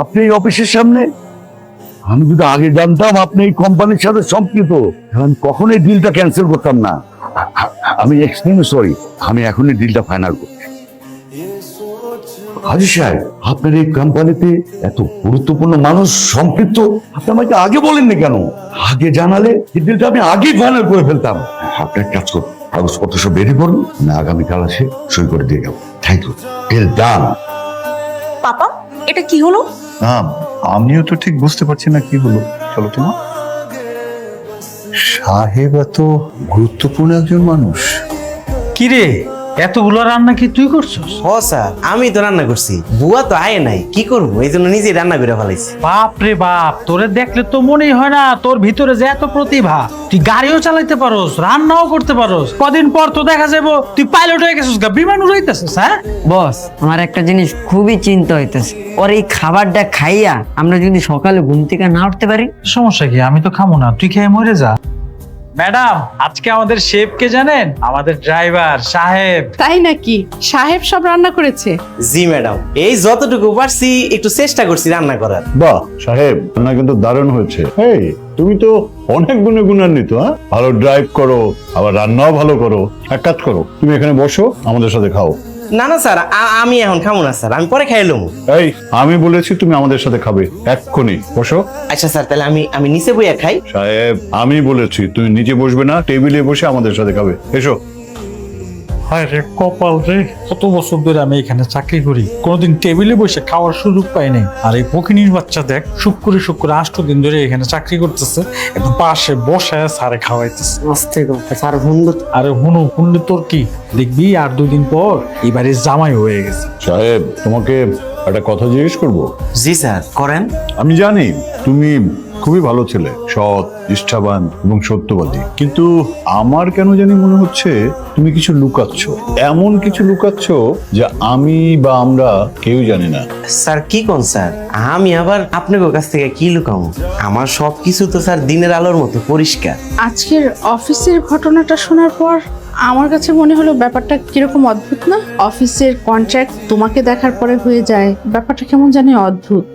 আপনি এই অফিসের সামনে, আমি যদি আগে জানতাম আপনি এই কোম্পানির সাথে সম্পৃক্ত, আমি কখনোই ডিলটা ক্যান্সেল করতাম না। আমি এক্সট্রিমলি সরি, আমি এখনই ডিলটা ফাইনাল করছি। হাজি সাহেব, আপনার এই কোম্পানিতে এত গুরুত্বপূর্ণ মানুষ সম্পৃক্ত, আপনি আমাকে আগে বলেননি কেন? আগে জানালে এই ডিলটা আমি আগেই ফাইনাল করে ফেলতাম। আপনার কাজ করুন, কাগজপত্র সব রেডি করুন, আমি আগামীকাল এসে সই করে দিয়ে যাবো। Thank you, deal done. Papa, এটা কি হলো? না, আমিও তো ঠিক বুঝতে পারছি না কি হলো। চলো তোমার সাহেব এত গুরুত্বপূর্ণ একজন মানুষ। কি রে, এতগুলো রান্না কি তুই করছস? হ স্যার, আমি তো রান্না করছি। বুয়া তো আয় নাই, কি করবো, এই জন্য নিজেই রান্না করে ফেলাইছি। বাপ রে বাপ, তোরে দেখলে তো মনেই হয় না তোর ভিতরে যে এত প্রতিভা। তুই গাড়িও চালাইতে পারোস, রান্নাও করতে পারোস। কদিন পর তো দেখা যাবো তুই পাইলট হয়ে গেছিস, বিমান উড়াইতেছিস। হ্যাঁ বস, আমার একটা জিনিস খুবই চিন্তা হইতেছে। ওর এই খাবারটা খাইয়া আমরা যদি সকালে ঘুম থেকে না উঠতে পারি। সমস্যা কি? আমি তো খাবো না, তুই খেয়ে মরে যা। ম্যাডাম, আজকে আমাদের শেফ কে জানেন? আমাদের ড্রাইভার সাহেব। তাই নাকি? সাহেব সব রান্না করেছে? জি ম্যাডাম, এই যতটুকু পারছি একটু চেষ্টা করছি রান্না করার। বাহ সাহেব, রান্না কিন্তু দারুণ হয়েছে। এই তুমি তো অনেক গুণে গুণান্বিত। হ্যাঁ, ভালো ড্রাইভ করো, আবার রান্নাও ভালো করো। এক কাজ করো, তুমি এখানে বসো, আমাদের সাথে খাও। না না স্যার, আমি এখন খাবো না স্যার, আমি পরে খাইলাম। এই আমি বলেছি তুমি আমাদের সাথে খাবে, এক্ষুনি বসো। আচ্ছা স্যার, তাহলে আমি নিচে বইয়া খাই। সাহেব, আমি বলেছি তুমি নিচে বসবে না, টেবিলে বসে আমাদের সাথে খাবে। এসো। হায় রে কপাল রে, কত বছর ধরে আমি এখানে চাকরি করি, কোনোদিন টেবিলে বসে খাওয়ার সুযোগ পাই নাই। আর এই ফকিনীর বাচ্চা দেখ, শুক্রে 8 দিন ধরে এখানে চাকরি করতেছে, একদম পাশে বসায় সারে খাওয়াইতেছে। আস্তে কথা, স্যার হুন্ডু। আরে হুনলে তোর কি, দেখবি আর 2 দিন পর এবারে জামাই হয়ে গেছে। সাহেব, তোমাকে একটা কথা জিজ্ঞেস করবো। জি স্যার, করেন। আমি জানি তুমি খুবই ভালো ছেলে, সৎ, নিষ্ঠাবান এবং সত্যবাদী, কিন্তু আমার কেন জানি মনে হচ্ছে তুমি কিছু লুকাচ্ছ। এমন কিছু লুকাচ্ছ যে আমি বা আমরা কেউ জানি না। স্যার কি কোন স্যার, আমি আবার আপনার কাছ থেকে কি লুকাবো? আমার সবকিছু তো স্যার দিনের আলোর মতো পরিষ্কার। আজকের অফিসের ঘটনাটা শোনার পর আমার কাছে মনে হলো ব্যাপারটা কিরকম অদ্ভুত না? অফিসের কন্ট্রাক্ট তোমাকে দেখার পরে হয়ে যায়, ব্যাপারটা কেমন জানি অদ্ভুত।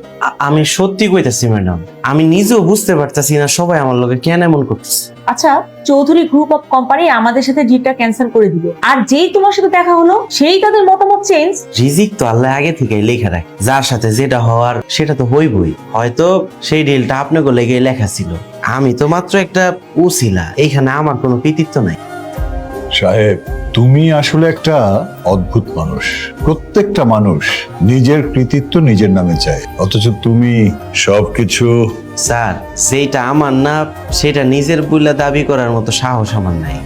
আমি সত্যি কইতাছি ম্যাডাম, আমি নিজেও বুঝতে পারতাছি না সবাই আমার লোকে কেন এমন করতেছে। আচ্ছা, চৌধুরী গ্রুপ অফ কোম্পানি আমাদের সাথে ডিলটা ক্যান্সেল করে দিল, আর যেই তোমার সাথে দেখা হলো সেই তাদের মতামত চেঞ্জ। রিজিক তো আল্লাহ আগে থেকেই লেখা রাখে, যার সাথে যেটা হওয়ার সেটা তো হইবই। হয়তো সেই ডিলটা আপনাকে লেগে লেখা ছিল, আমি তো মাত্র একটা উছিলা, এইখানে আমার কোনো কৃতিত্ব নাই। সাহেব, তুমি আসলে একটা অদ্ভুত মানুষ। প্রত্যেকটা মানুষ নিজের কৃতিত্ব নিজের নামে চায়, অথচ তুমি সবকিছু। স্যার, যেটা আমার না সেটা নিজের বইলা দাবি করার মতো সাহস আমার নাই।